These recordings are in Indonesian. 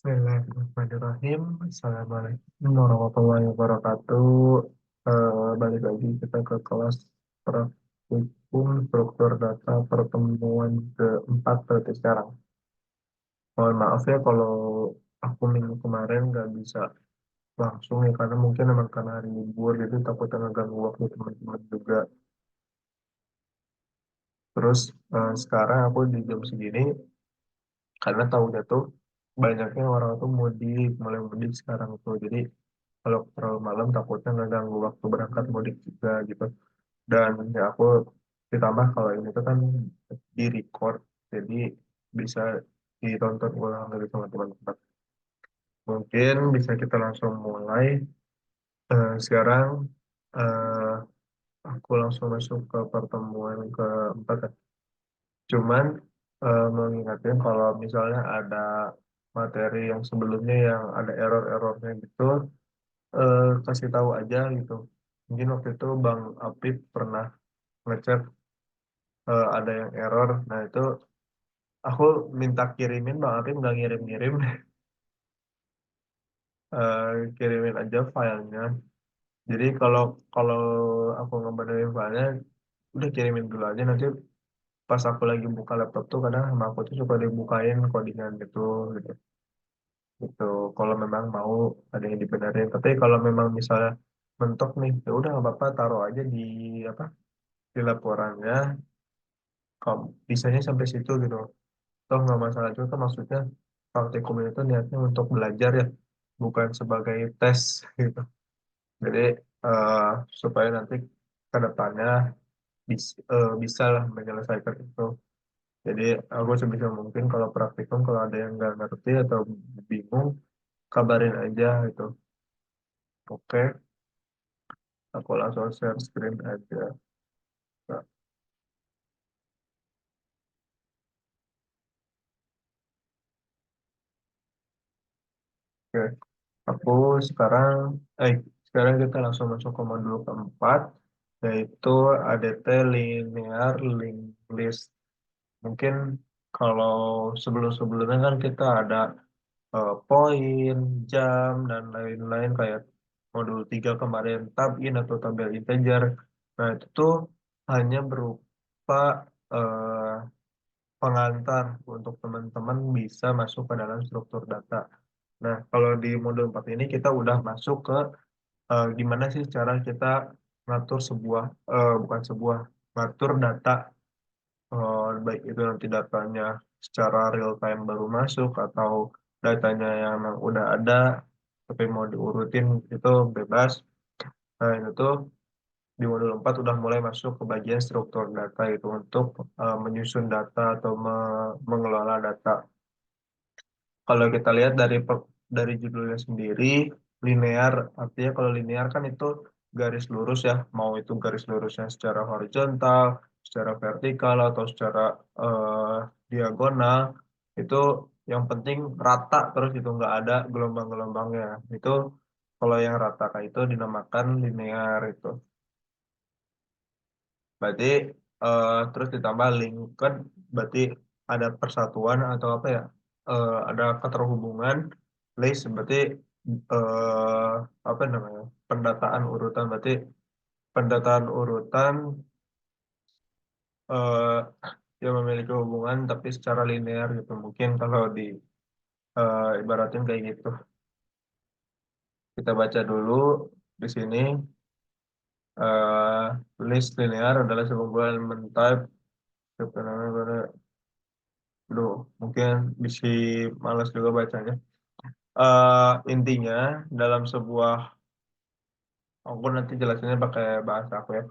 Bismillahirrahmanirrahim. Assalamualaikum warahmatullahi wabarakatuh. Balik lagi kita ke kelas praktikum struktur data pertemuan keempat berarti sekarang. Mohon maaf ya kalau aku minggu kemarin nggak bisa langsung ya karena mungkin emang karena hari libur jadi takutnya ngeganggu waktu teman-teman juga. Terus sekarang aku di jam segini karena tahunya tuh banyaknya orang tuh mudik, mulai mudik sekarang tuh. Jadi kalau terlalu malam takutnya ngeganggu waktu berangkat mudik juga gitu. Dan ya aku ditambah kalau ini tuh kan di record, jadi bisa ditonton ulang dari teman-teman. Mungkin bisa kita langsung mulai. Sekarang eh, aku langsung masuk ke pertemuan keempat ya. Cuman mengingatkan kalau misalnya ada materi yang sebelumnya yang ada error-errornya gitu, kasih tahu aja gitu. Mungkin waktu itu Bang Apip pernah ngechat ada yang error. Nah itu aku minta kirimin, Bang Apip nggak ngirim-ngirim. Kirimin aja filenya. Jadi kalau kalau aku ngebenerin filenya, udah kirimin dulu aja. Nanti pas aku lagi buka laptop tuh kadang sama aku tuh suka dibukain codingan gitu, gitu. Gitu. Kalau memang mau ada yang dibenerin. Tapi kalau memang misalnya mentok nih, ya udah nggak apa-apa taruh aja di apa di laporannya. Kalau bisanya sampai situ gitu. Toh nggak masalah juga kan maksudnya praktikum itu niatnya untuk belajar ya, bukan sebagai tes gitu. Jadi eh, supaya nanti ke depannya bisa lah menyelesaikan itu. Jadi aku sebisa mungkin kalau praktikum kalau ada yang nggak ngerti atau bingung kabarin aja gitu. Oke, aku langsung share screen aja. Nah, oke, aku sekarang eh sekarang kita langsung masuk ke modul keempat yaitu ADT linear linked list. Mungkin kalau sebelum-sebelumnya kan kita ada poin, jam, dan lain-lain kayak modul 3 kemarin tab in atau tabel integer. Nah, itu tuh hanya berupa eh, pengantar untuk teman-teman bisa masuk ke dalam struktur data. Nah, kalau di modul 4 ini kita udah masuk ke gimana sih cara kita ngatur sebuah, bukan sebuah, ngatur data baik itu nanti datanya secara real time baru masuk atau datanya yang memang udah ada tapi mau diurutin itu bebas. Nah, itu di modul 4 udah mulai masuk ke bagian struktur data itu untuk menyusun data atau mengelola data. Kalau kita lihat dari judulnya sendiri, linear, artinya kalau linear kan itu garis lurus ya, mau itu garis lurusnya secara horizontal, secara vertikal, atau secara eh, diagonal, itu yang penting rata terus itu nggak ada gelombang-gelombangnya. Itu kalau yang rata kayak itu dinamakan linear itu. Berarti terus ditambah linked, berarti ada persatuan atau apa ya? Ada keterhubungan. List berarti eh, apa namanya? Pendataan urutan. Berarti pendataan urutan eh, yang memiliki hubungan tapi secara linear gitu. Mungkin kalau di ibaratin kayak gitu. Kita baca dulu di sini. eh, List linear adalah sebuah elemen type. Aduh, mungkin bisa malas juga bacanya. Intinya dalam sebuah, aku nanti jelasinnya pakai bahasa aku ya.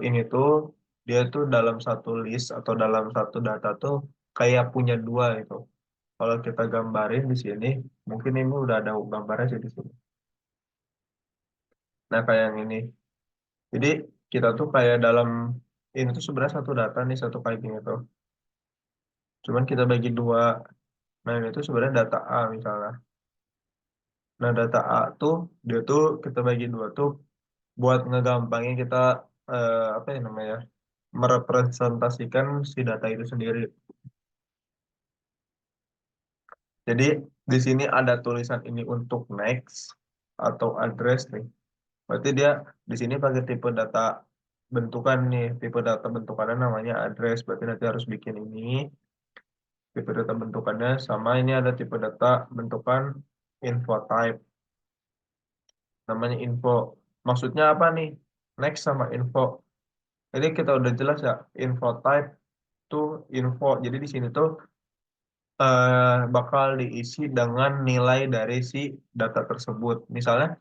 Ini tuh dia tuh dalam satu list atau dalam satu data tuh kayak punya dua itu. Kalau kita gambarin di sini, mungkin ini udah ada gambarnya sih di sini. Nah, kayak yang ini. Jadi kita tuh kayak dalam ini tuh sebenarnya satu data nih satu kayak gini tuh. Cuman kita bagi dua. Nah, ini tuh sebenarnya data A misalnya. Nah, data A tuh dia tuh kita bagi dua tuh buat ngegampangin kita apa ya namanya merepresentasikan si data itu sendiri. Jadi di sini ada tulisan ini untuk next atau address nih. Berarti dia di sini pakai tipe data bentukan nih. Tipe data bentukannya namanya address. Berarti nanti harus bikin ini. Tipe data bentukannya sama ini ada tipe data bentukan info type. Namanya info. Maksudnya apa nih? Next sama info. Jadi kita udah jelas ya. Info type tuh info. Jadi di sini tuh bakal diisi dengan nilai dari si data tersebut. Misalnya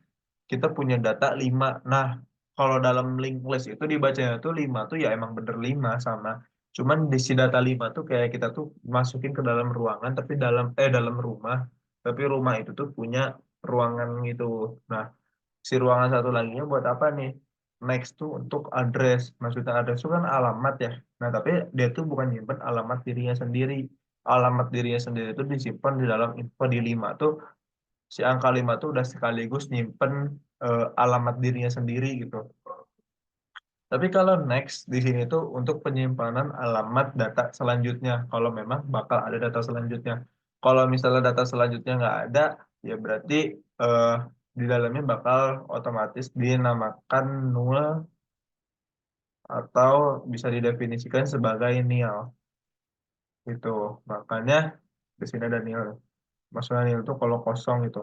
kita punya data 5. Nah, kalau dalam linked list itu dibacanya tuh 5 tuh ya emang bener 5 sama. Cuman di si data 5 tuh kayak kita tuh masukin ke dalam ruangan tapi dalam rumah. Tapi rumah itu tuh punya ruangan gitu. Nah, si ruangan satu laginya buat apa nih? Next tuh untuk address. Maksudnya address itu kan alamat ya. Nah, tapi dia tuh bukan nyimpen alamat dirinya sendiri. Alamat dirinya sendiri itu disimpan di dalam info di 5 tuh. Si angka 5 tuh udah sekaligus nyimpen alamat dirinya sendiri gitu. Tapi kalau next di sini tuh untuk penyimpanan alamat data selanjutnya. Kalau memang bakal ada data selanjutnya. Kalau misalnya data selanjutnya nggak ada, ya berarti eh, di dalamnya bakal otomatis dinamakan null atau bisa didefinisikan sebagai nil. Itu makanya di sini ada nil. Maksudnya nil itu kalau kosong itu.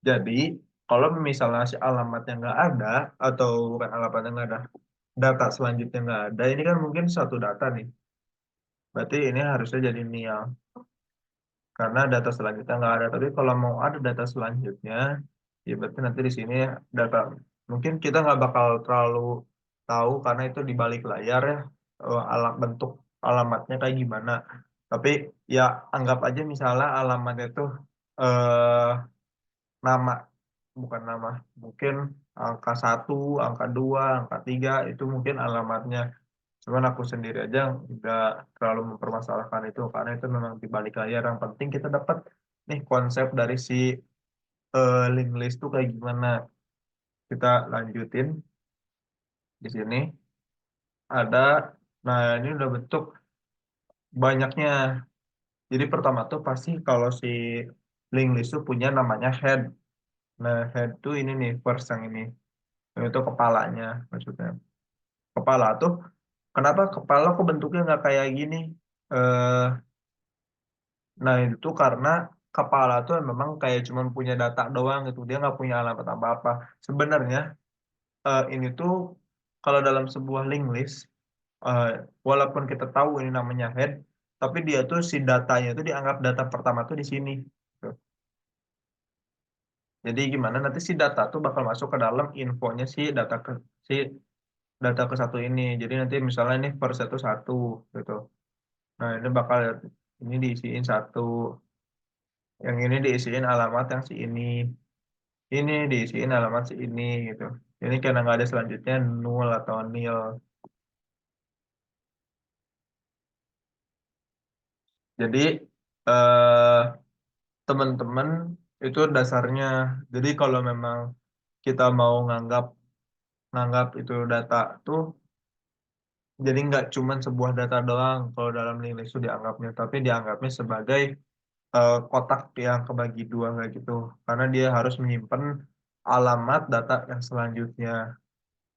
Jadi kalau misalnya si alamatnya nggak ada atau bukan alamatnya nggak ada, data selanjutnya nggak ada, ini kan mungkin satu data nih. Berarti ini harusnya jadi nil karena data selanjutnya nggak ada. Tapi kalau mau ada data selanjutnya, ya berarti nanti di sini data mungkin kita nggak bakal terlalu tahu karena itu di balik layar ya alat bentuk alamatnya kayak gimana. Tapi ya anggap aja misalnya alamatnya itu eh, nama, bukan nama, mungkin angka 1, angka 2, angka 3 itu mungkin alamatnya. Cuman aku sendiri aja nggak terlalu mempermasalahkan itu karena itu memang di balik layar. Yang penting kita dapat nih konsep dari si link list tuh kayak gimana. Kita lanjutin di sini ada, nah ini udah bentuk banyaknya. Jadi pertama tuh pasti kalau si link list tuh punya namanya head. Nah head tuh ini nih first yang ini. Itu kepalanya maksudnya. Kepala tuh, kenapa kepala kok bentuknya nggak kayak gini? Eh, nah itu karena kepala tuh memang kayak cuma punya data doang gitu. Dia nggak punya alamat apa-apa. Sebenarnya ini tuh kalau dalam sebuah link list, eh, walaupun kita tahu ini namanya head, tapi dia tuh si datanya tuh dianggap data pertama tuh di sini. Gitu. Jadi gimana nanti si data tuh bakal masuk ke dalam infonya si data ke satu ini. Jadi nanti misalnya ini per satu satu gitu. Nah, ini bakal ini diisiin satu, yang ini diisiin alamat yang si ini diisiin alamat si ini gitu. Ini karena nggak ada selanjutnya null atau nil. Jadi eh, teman-teman itu dasarnya. Jadi kalau memang kita mau nganggap nganggap itu data tuh, jadi nggak cuman sebuah data doang kalau dalam nilai itu dianggapnya, tapi dianggapnya sebagai kotak yang kebagi dua kayak gitu. Karena dia harus menyimpan alamat data yang selanjutnya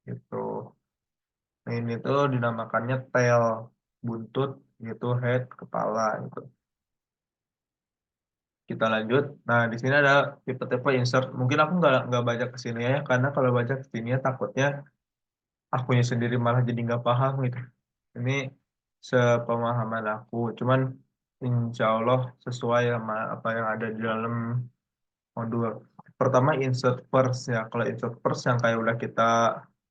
gitu. Nah, ini tuh dinamakannya tail, buntut gitu, head, kepala gitu. Kita lanjut. Nah, di sini ada tipe-tipe insert. Mungkin aku nggak baca ke sini ya, karena kalau baca ke sini ya takutnya akunya sendiri malah jadi nggak paham gitu. Ini sepemahaman aku. Cuman insya Allah sesuai sama apa yang ada di dalam modul. Pertama insert first ya. Kalau insert first yang kayak udah kita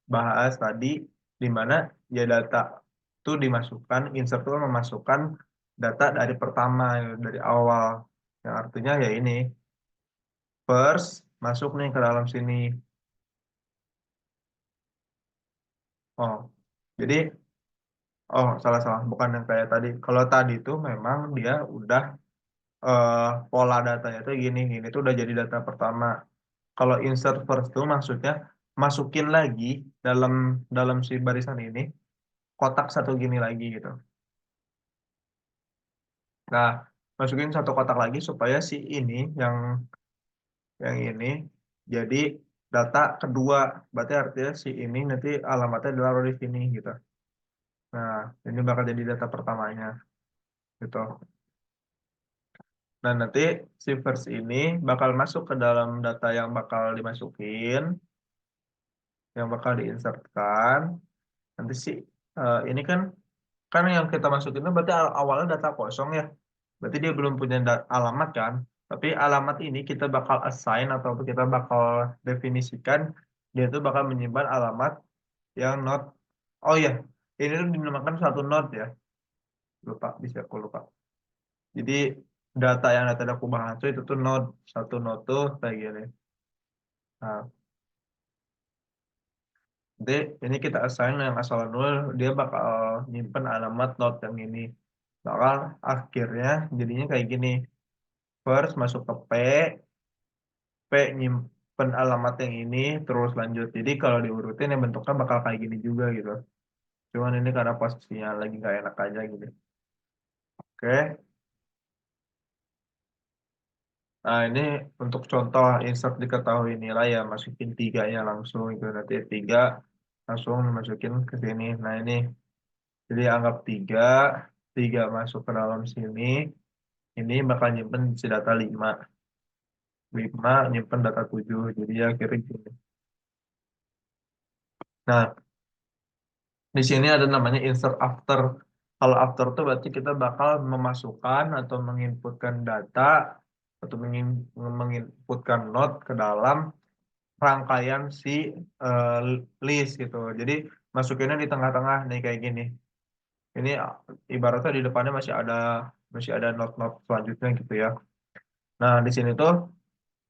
bahas tadi, di mana ya data itu dimasukkan, insert itu memasukkan data dari pertama, ya, dari awal. Yang artinya ya ini, first masuk nih ke dalam sini. Oh, jadi, oh salah-salah. Bukan yang kayak tadi. Kalau tadi itu memang dia udah pola datanya tuh gini, gini itu udah jadi data pertama. Kalau insert first itu maksudnya masukin lagi dalam dalam si barisan ini kotak satu gini lagi gitu. Nah, masukin satu kotak lagi supaya si ini yang ini jadi data kedua. Berarti artinya si ini nanti alamatnya ditaruh di sini gitu. Nah, ini bakal jadi data pertamanya gitu. Nah, nanti si first ini bakal masuk ke dalam data yang bakal dimasukin, yang bakal diinsertkan. Nanti si ini kan yang kita masukin itu berarti awalnya data kosong ya. Berarti dia belum punya alamat kan. Tapi alamat ini kita bakal assign atau kita bakal definisikan dia itu bakal menyimpan alamat yang not. Oh ya, ini tuh dinamakan satu node ya. Lupa, bisa aku lupa. Jadi data yang data aku bahas itu tuh node. Satu node tuh kayak gini. Nah, nanti ini kita assign yang asal nol, dia bakal nyimpen alamat node yang ini. Bakal akhirnya jadinya kayak gini. First masuk ke P nyimpen alamat yang ini, terus lanjut. Jadi kalau diurutin ya bentuknya bakal kayak gini juga gitu. Cuman ini karena posisinya lagi nggak enak aja gitu. Oke. Nah ini untuk contoh insert diketahui nilai ya masukin tiganya langsung itu nanti tiga langsung masukin ke sini. Nah ini jadi anggap tiga, tiga masuk ke dalam sini. Ini bakal nyimpen si data lima, lima nyimpen data tujuh. Jadi ya kira gini. Nah di sini ada namanya insert after. Kalau after itu berarti kita bakal memasukkan atau menginputkan data atau menginputkan node ke dalam rangkaian si eh, list gitu. Jadi masukinnya di tengah-tengah nih kayak gini. Ini ibaratnya di depannya masih ada node-node selanjutnya gitu ya. Nah, di sini tuh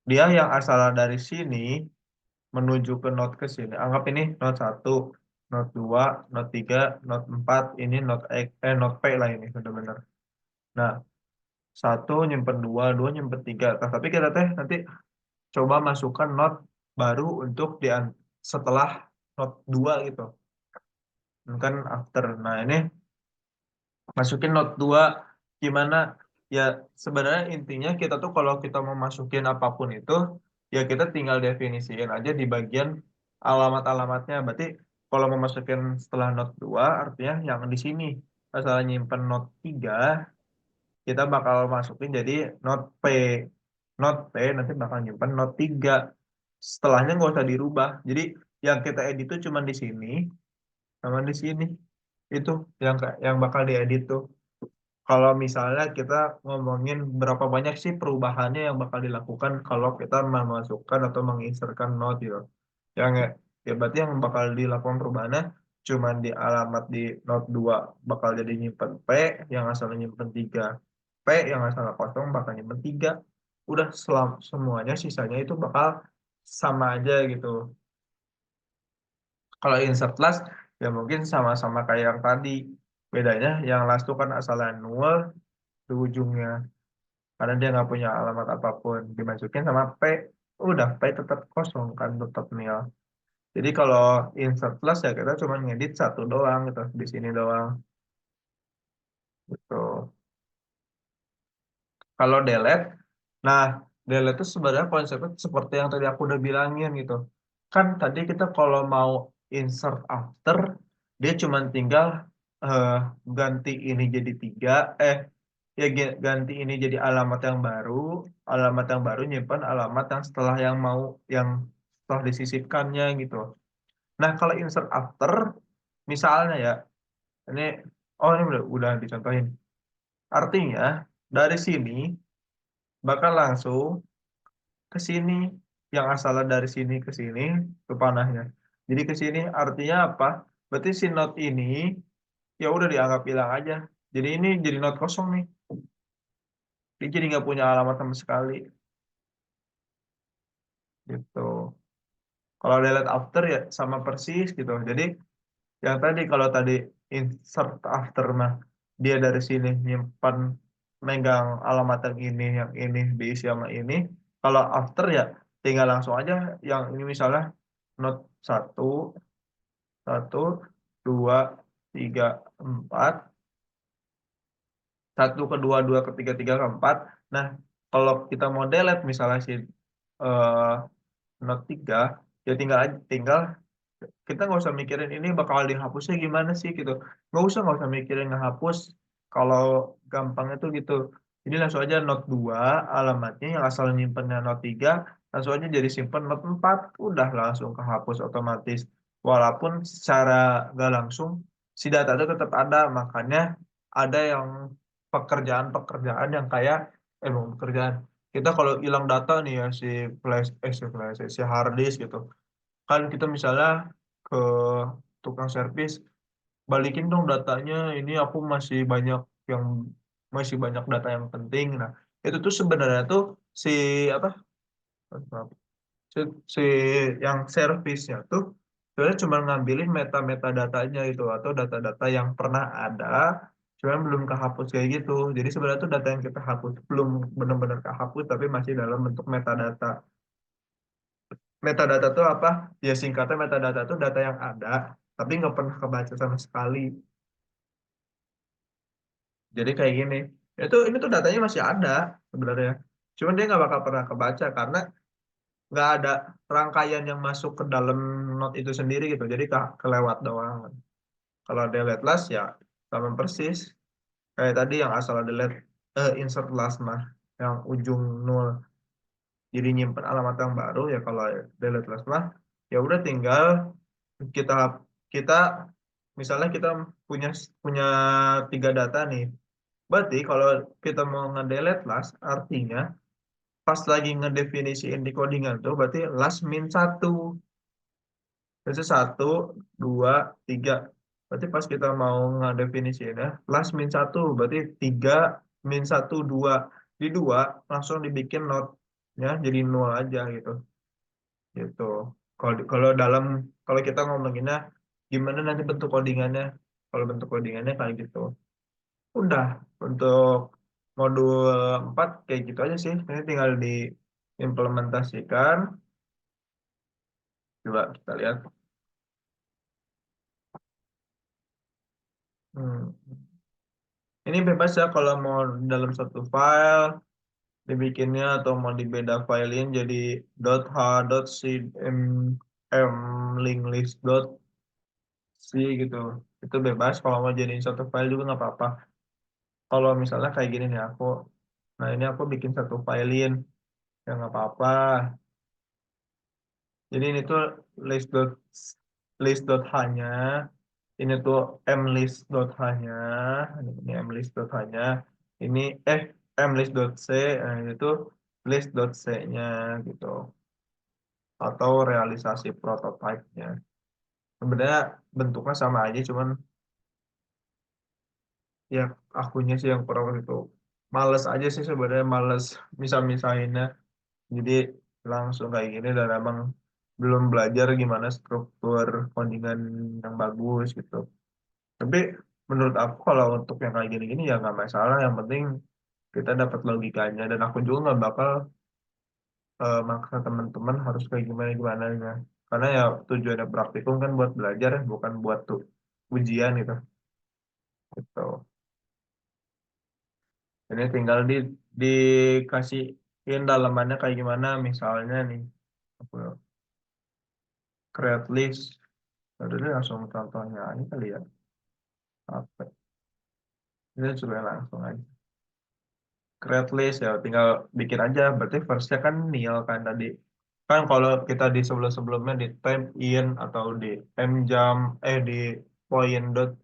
dia yang asal dari sini menuju ke node ke sini. Anggap ini node satu, node 2, node 3, node 4, ini node P lah ini benar-benar. Nah, satu nyimpen dua, dua nyimpen tiga. Nah, tapi kita teh nanti coba masukkan node baru untuk setelah node 2 gitu. Kan after. Nah, ini masukin note 2 gimana ya sebenarnya intinya kita tuh kalau kita mau masukin apapun itu ya kita tinggal definisiin aja di bagian alamat-alamatnya berarti kalau mau masukin setelah note 2 artinya yang di sini masalah nyimpen note 3 kita bakal masukin jadi note P, note P nanti bakal nyimpen note 3 setelahnya nggak usah dirubah jadi yang kita edit tuh cuma di sini sama di sini itu yang bakal diedit tuh. Kalau misalnya kita ngomongin berapa banyak sih perubahannya yang bakal dilakukan kalau kita memasukkan atau menginsertkan node gitu. Yang ya berarti yang bakal dilakukan perubahannya cuman di alamat di node 2 bakal jadi nyimpen P yang asalnya nyimpen 3. P yang asalnya kosong bakal nyimpen 3. Udah semuanya sisanya itu bakal sama aja gitu. Kalau insert last ya mungkin sama-sama kayak yang tadi. Bedanya yang last itu kan asalnya null di ujungnya. Karena dia nggak punya alamat apapun dimasukin sama P udah P tetap kosong kan tetap nil jadi kalau insert plus ya kita cuma ngedit satu doang gitu di sini doang gitu kalau delete nah delete itu sebenarnya konsepnya seperti yang tadi aku udah bilangin gitu kan tadi kita kalau mau insert after dia cuma tinggal eh, ganti ini jadi tiga ya ganti ini jadi alamat yang baru nyimpan alamat yang setelah yang setelah disisipkannya gitu. Nah, kalau insert after misalnya ya, ini oh ini udah dicontohin. Artinya dari sini bakal langsung ke sini yang asalnya dari sini ke sini ke panahnya. Jadi ke sini artinya apa? Berarti si node ini ya udah dianggap hilang aja. Jadi ini jadi node kosong nih. Dia jadi nggak punya alamat sama sekali gitu. Kalau delete after ya sama persis gitu. Jadi yang tadi kalau tadi insert after mah dia dari sini nyimpan megang alamat yang ini diisi sama ini. Kalau after ya tinggal langsung aja yang ini misalnya note satu, satu, dua, tiga, empat. satu, kedua, dua, ketiga, tiga, keempat. Nah, kalau kita mau delete misalnya si eh, note 3, ya tinggal kita nggak usah mikirin ini bakal dihapusnya gimana sih gitu. Nggak usah mikirin ngehapus kalau gampangnya tuh gitu. Jadi langsung aja note 2 alamatnya yang asal nyimpennya note 3 langsung aja jadi simpen note 4 udah langsung kehapus otomatis. Walaupun secara nggak langsung si data itu tetap ada, makanya ada yang pekerjaan-pekerjaan yang kayak bukan pekerjaan. Kita kalau hilang data nih ya si hard disk gitu kan kita misalnya ke tukang servis balikin dong datanya ini aku yang masih banyak data yang penting nah itu tuh sebenarnya tuh si apa si, si yang servisnya tuh sebenarnya cuma ngambilin meta-meta datanya itu atau data-data yang pernah ada cuman belum kehapus kayak gitu jadi sebenarnya tuh data yang kita hapus belum benar-benar kehapus tapi masih dalam bentuk metadata. Metadata itu apa? Ya singkatnya metadata itu data yang ada, tapi nggak pernah kebaca sama sekali. Jadi kayak gini, ini tuh datanya masih ada sebenarnya. Cuman dia nggak bakal pernah kebaca karena nggak ada rangkaian yang masuk ke dalam note itu sendiri gitu. Jadi kelewat doang. Kalau delete last ya sama persis kayak tadi yang asal delete insert last mah yang ujung nol. Jadi nyimpen alamat yang baru ya kalau delete last mah ya udah tinggal kita kita misalnya kita punya punya 3 data nih. Berarti kalau kita mau ngedelete last, artinya pas lagi ngedefinisiin di codingan tuh, berarti last min satu. Jadi satu, dua, tiga. Berarti pas kita mau ngedefinisiin ya, last min satu, berarti tiga min satu, dua. Di dua langsung dibikin notnya jadi nol aja gitu. Gitu. Kalau kita ngomonginnya gimana nanti bentuk codingannya? Kalau bentuk codingannya kayak gitu. Udah untuk modul 4 kayak gitu aja sih. Ini tinggal diimplementasikan. Coba kita lihat. Hmm. Ini bebas ya kalau mau dalam satu file dibikinnya atau mau di beda filein jadi .h, .c, m, m link list .c gitu. Itu bebas kalau mau jadiin satu file juga nggak apa-apa. Kalau misalnya kayak gini nih nah ini aku bikin satu filein ya nggak apa-apa. Jadi ini tuh list dot list dot hanya ini tuh mlist.h-nya ini mlist.h-nya ini eh mlist.c ini tuh list.c-nya gitu atau realisasi prototype-nya. Sebenarnya bentuknya sama aja cuman ya akunya sih yang kurang itu males aja sih sebenarnya males misah-misahinnya jadi langsung kayak gini dan emang belum belajar gimana struktur codingan yang bagus gitu. Tapi menurut aku kalau untuk yang kayak gini-gini ya nggak masalah. Yang penting kita dapat logikanya dan aku juga nggak bakal maksa teman-teman harus kayak gimana gimana ya. Karena ya tujuannya praktikum kan buat belajar ya, bukan buat tuh ujian gitu. Gitu. Ini tinggal dikasihin dalamannya kayak gimana. Misalnya nih, aku create list. Udah deh, langsung contohnya aja kali ya. Apa? Ini coba langsung aja. Create list ya tinggal bikin aja berarti firstnya kan nil kan tadi kan kalau kita di sebelum-sebelumnya di time in atau di m jam di point dot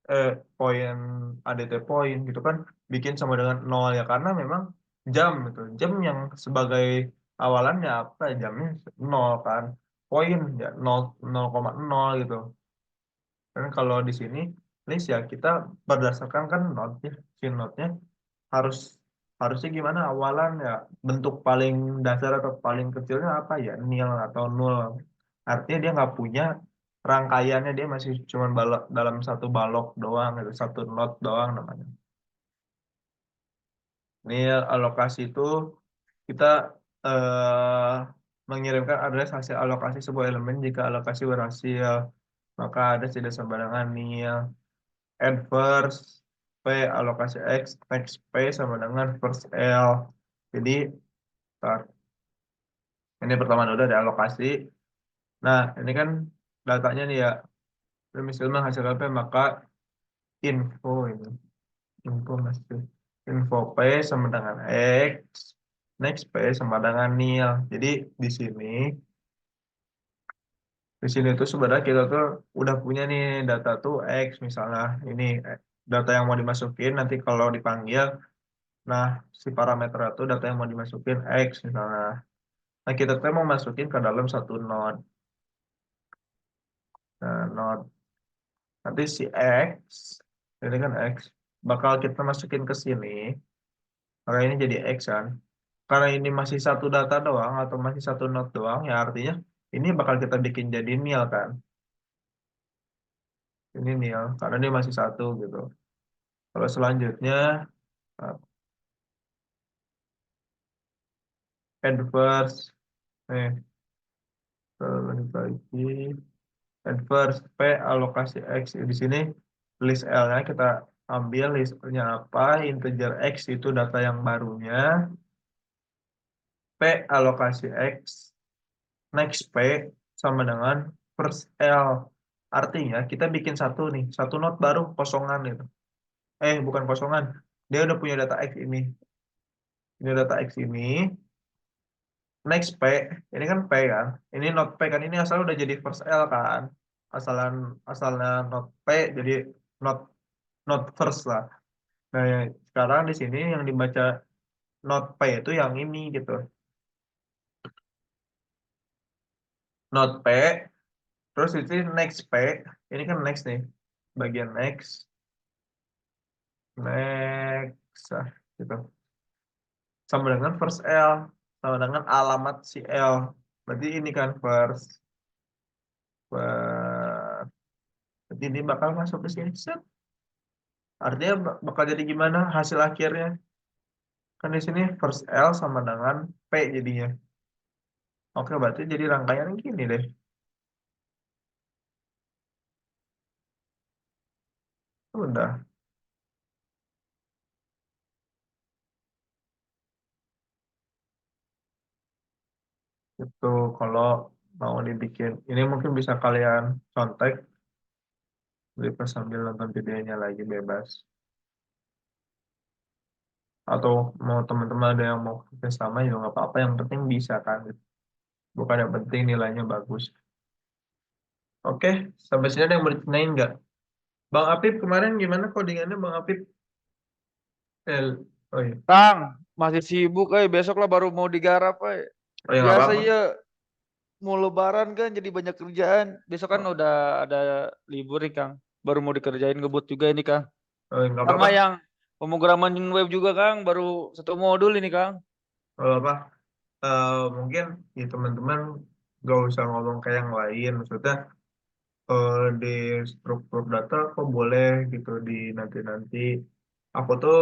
eh point adt point gitu kan bikin sama dengan nol ya karena memang jam yang sebagai awalannya apa jamnya nol kan poin ya nol koma nol gitu dan kalau di sini list ya kita berdasarkan kan notnya si notnya harus harusnya gimana awalan ya bentuk paling dasar atau paling kecilnya apa ya nil atau nol artinya dia nggak punya rangkaiannya dia masih cuma balok dalam satu balok doang gitu satu not doang namanya nil alokasi itu kita eh, mengirimkan address hasil alokasi sebuah elemen jika alokasi berhasil maka ada tidak sembarangan nil adverse alokasi X, next P sama dengan first L. Jadi, ntar, ini pertama udah ada alokasi. Nah, ini kan datanya nih ya. Misalnya menghasilkan P, maka info ini. Info masih. Info P sama dengan X, next P sama dengan nil. Jadi, di sini tuh sebenarnya kita tuh udah punya nih data tuh X misalnya ini data yang mau dimasukin nanti kalau dipanggil, nah si parameter itu data yang mau dimasukin X misalnya. Nah kita tuh mau masukin ke dalam satu node. Nah, node nanti si X ini kan X bakal kita masukin ke sini. Maka ini jadi X kan. Karena ini masih satu data doang atau masih satu node doang, ya artinya ini bakal kita bikin jadi nil kan. Ini nil karena dia masih satu gitu. Kalau selanjutnya uh, adverse, nih lanjut lagi adverse P alokasi X di sini list L-nya kita ambil listnya apa integer X itu data yang barunya P alokasi X next P sama dengan first L artinya kita bikin satu nih satu node baru kosongan itu bukan kosongan dia udah punya data X ini data X ini next P, ini kan P kan, ini not P kan, ini asal udah jadi first L kan, asalnya not P jadi not not first lah. Nah sekarang di sini yang dibaca not P itu yang ini gitu, not P, terus itu next P, ini kan next nih, bagian next, gitu, sama dengan first L, sama dengan alamat si L, berarti ini kan first, jadi ini bakal masuk ke sini. Set. Artinya bakal jadi gimana hasil akhirnya? Kan di sini first L sama dengan P jadinya. Oke, berarti jadi rangkaian gini deh. Udah. Itu kalau mau dibikin. Ini mungkin bisa kalian contek. Jadi pas sambil nonton videonya lagi bebas. Atau mau teman-teman ada yang mau kerja sama juga nggak apa-apa. Yang penting bisa kan. Bukan yang penting nilainya bagus. Oke, sampai sini ada yang mau ditanyain nggak? Bang Apip kemarin gimana codingannya Bang Apip? Oh iya. Kang, masih sibuk besok lah baru mau digarap Oh ya nggak Biasa apa-apa. iya mau lebaran kan jadi banyak kerjaan. Besok kan udah ada libur nih Kang. Baru mau dikerjain ngebut juga ini Kang. Oh, nggak Sama apa-apa. yang pemrograman web juga Kang, baru satu modul ini Kang. Nggak apa-apa. Mungkin ya teman-teman gak usah ngomong kayak yang lain maksudnya di struktur data kok boleh gitu di nanti-nanti aku tuh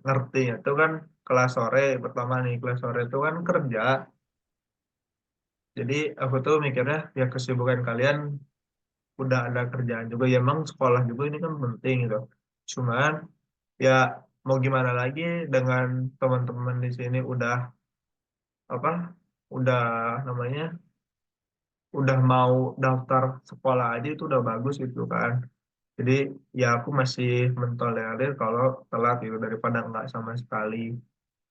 ngertinya tuh kan kelas sore pertama nih kelas sore itu kan kerja jadi aku tuh mikirnya ya kesibukan kalian udah ada kerjaan juga ya emang sekolah juga ini kan penting gitu cuman ya mau gimana lagi dengan teman-teman di sini udah apa udah namanya udah mau daftar sekolah aja itu udah bagus gitu kan. Jadi ya aku masih mentolerir kalau telat gitu daripada nggak sama sekali.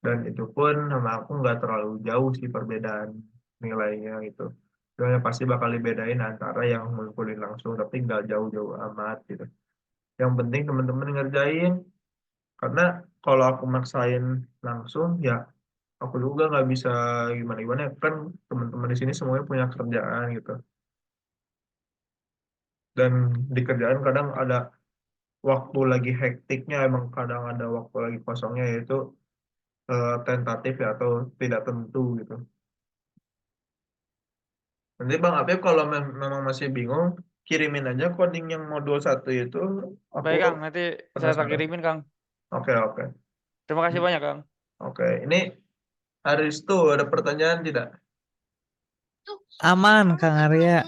Dan itu pun sama aku nggak terlalu jauh sih perbedaan nilainya gitu. Soalnya pasti bakal dibedain antara yang ngumpulin langsung tapi nggak jauh-jauh amat gitu. Yang penting teman-teman ngerjain karena kalau aku maksain langsung ya aku juga nggak bisa gimana-gimana kan teman-teman di sini semuanya punya kerjaan gitu. Dan di kerjaan kadang ada waktu lagi hektiknya emang kadang ada waktu lagi kosongnya yaitu tentatif ya atau tidak tentu gitu. Nanti Bang Apip kalau memang masih bingung kirimin aja coding yang modul satu itu aku Baik Kang, nanti saya tak penasaran. kirimin Kang. Oke oke Terima kasih banyak Kang. oke. Ini Aristo ada pertanyaan tidak? Aman, Kang Arya.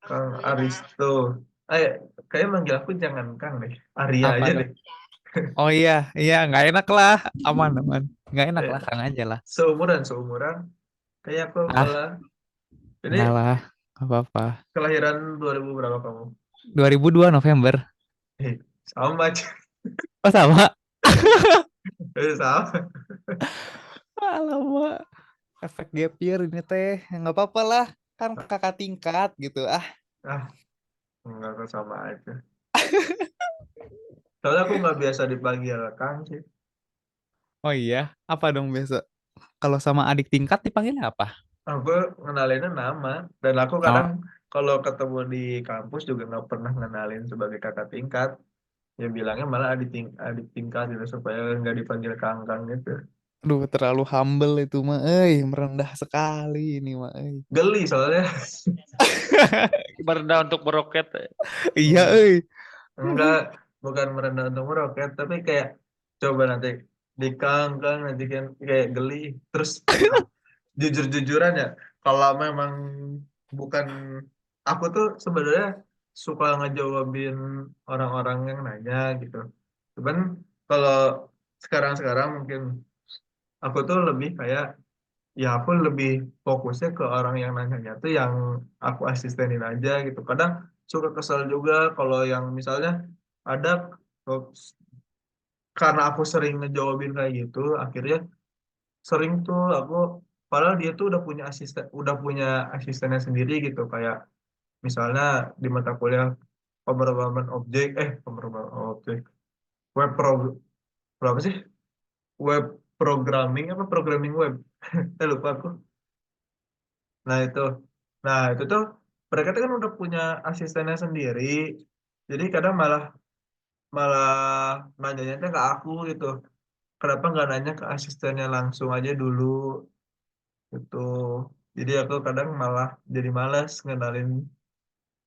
Kang Aristo. Eh kayak manggil aku jangan Kang deh. Arya Apa aja dong? deh. Oh iya, iya nggak enak lah, aman aman, nggak enak Kayak lah, Kang aja lah. seumuran. Kayak aku Ah, malah. Ini enggak lah, nggak apa-apa. kelahiran 2000 berapa kamu? 2002 November. Sama aja. Oh sama. Sama. Alamak, efek gap year ini teh nggak apa-apa lah, kan kakak tingkat gitu. Ah, Ah, enggak kok sama aja. Soalnya aku nggak biasa dipanggil Kang sih. oh iya, apa dong besok? Kalau sama adik tingkat dipanggilnya apa? Aku ngenalinnya nama. Dan aku kadang Oh, kalau ketemu di kampus juga nggak pernah ngenalin sebagai kakak tingkat. Ya bilangnya malah adik tingkat gitu supaya nggak dipanggil Kang gitu. aduh terlalu humble itu mah, merendah sekali ini mah, Geli soalnya. Merendah untuk meroket. Iya, Enggak, bukan merendah untuk meroket, tapi kayak coba nanti di Kang nanti kan kayak geli. Terus jujur-jujuran ya, kalau memang bukan aku tuh sebenarnya suka ngejawabin orang-orang yang nanya gitu. Cuman kalau sekarang-sekarang mungkin aku tuh lebih kayak ya aku lebih fokusnya ke orang yang nanyanya tuh yang aku asistenin aja gitu. Kadang suka kesel juga kalau yang misalnya ada karena aku sering ngejawabin kayak gitu, akhirnya sering tuh aku padahal dia tuh udah punya asistennya sendiri gitu kayak misalnya di mata kuliah pemrograman objek web pro berapa sih web programming apa programming web lupa aku. Nah itu tuh mereka tuh kan udah punya asistennya sendiri, jadi kadang malah malah nanyanya tuh ke aku gitu, kenapa nggak nanya ke asistennya langsung aja dulu gitu. Jadi aku kadang malah jadi malas ngenalin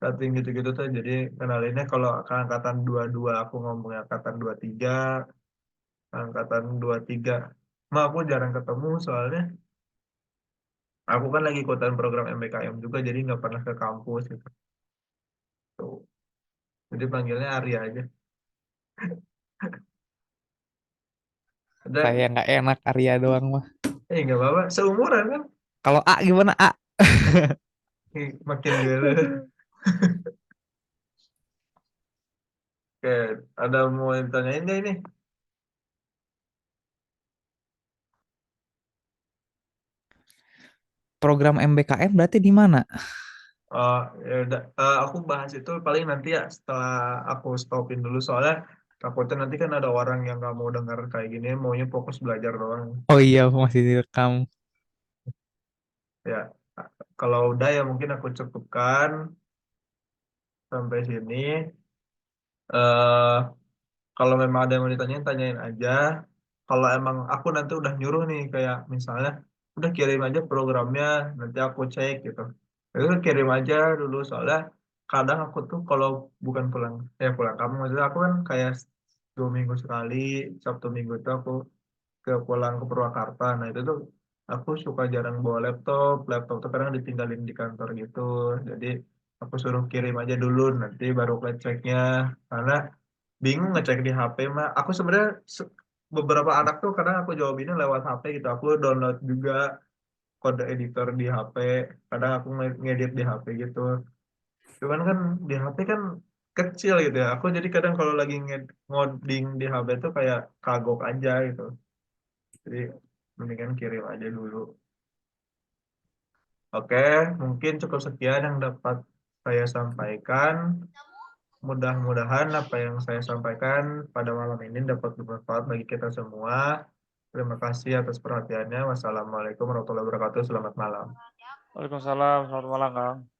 cutting gitu-gitu tuh, jadi kenalinnya kalau ke angkatan 22 aku ngomongnya angkatan 23, angkatan 23 mah aku jarang ketemu soalnya aku kan lagi ikutan program MBKM juga jadi nggak pernah ke kampus gitu. Tuh. Jadi panggilnya Arya aja. saya Ada, nggak enak Arya doang mah. nggak apa-apa, seumuran kan. Kalau A gimana A? Makin gila. Oke, ada mau yang tanyain nggak ini? Program MBKM berarti di mana? Oh, ya udah. Aku bahas itu paling nanti ya setelah aku stopin dulu soalnya takutnya nanti kan ada orang yang nggak mau dengar kayak gini, maunya fokus belajar doang. Oh iya, masih direkam. Ya, kalau udah ya mungkin aku cukupkan sampai sini. eh Kalau memang ada yang mau ditanyain, tanyain aja. Kalau emang aku nanti udah nyuruh nih, kayak misalnya, udah kirim aja programnya, nanti aku cek gitu. Itu kirim aja dulu, soalnya kadang aku tuh kalau bukan pulang kampung, maksudnya aku kan kayak 2 minggu sekali, Sabtu Minggu itu aku pulang ke Purwakarta. Nah itu tuh aku suka jarang bawa laptop tuh kadang ditinggalin di kantor gitu. Jadi aku suruh kirim aja dulu, nanti baru ngeceknya. Karena bingung ngecek di HP mah. Aku sebenarnya beberapa anak tuh kadang aku jawabinnya lewat HP gitu. Aku download juga kode editor di HP. Kadang aku ngedit di HP gitu. Cuman kan di HP kan kecil gitu ya. Aku jadi kadang kalau lagi ngoding di HP tuh kayak kagok aja gitu. Jadi mendingan kirim aja dulu. Oke, mungkin cukup sekian yang dapat saya sampaikan. Mudah-mudahan apa yang saya sampaikan pada malam ini dapat bermanfaat bagi kita semua. Terima kasih atas perhatiannya. Wassalamualaikum warahmatullahi wabarakatuh. Selamat malam. Waalaikumsalam, selamat malam, Kang.